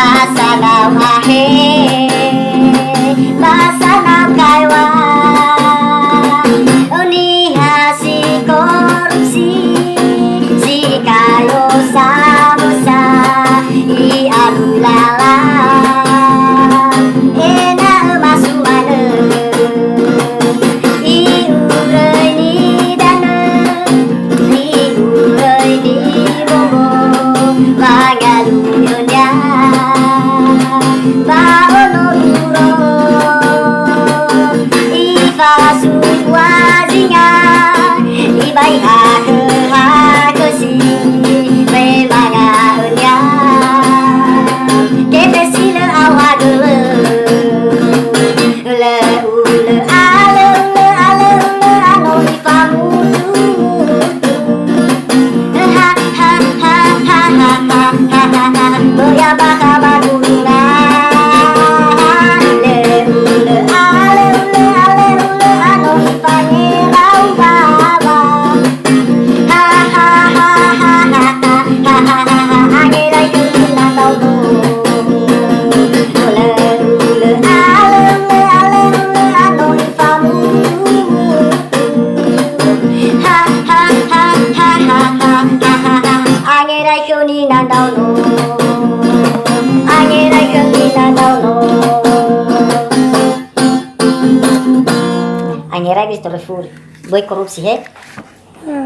Masanaw ahe, masanaw kaywa. Uniha si korupsi, si kayo samosa, ialulala. Ena masumane, iurai ni dana, iurai ni bobo, magaluyonya. Ibai aku si memang ahnya kita sila awak le ule ale anu ifamu ha ha ha ha ha boya baka baguna le ule ale anu ifanye baba. Angerai bis telefon, boy korupsi he.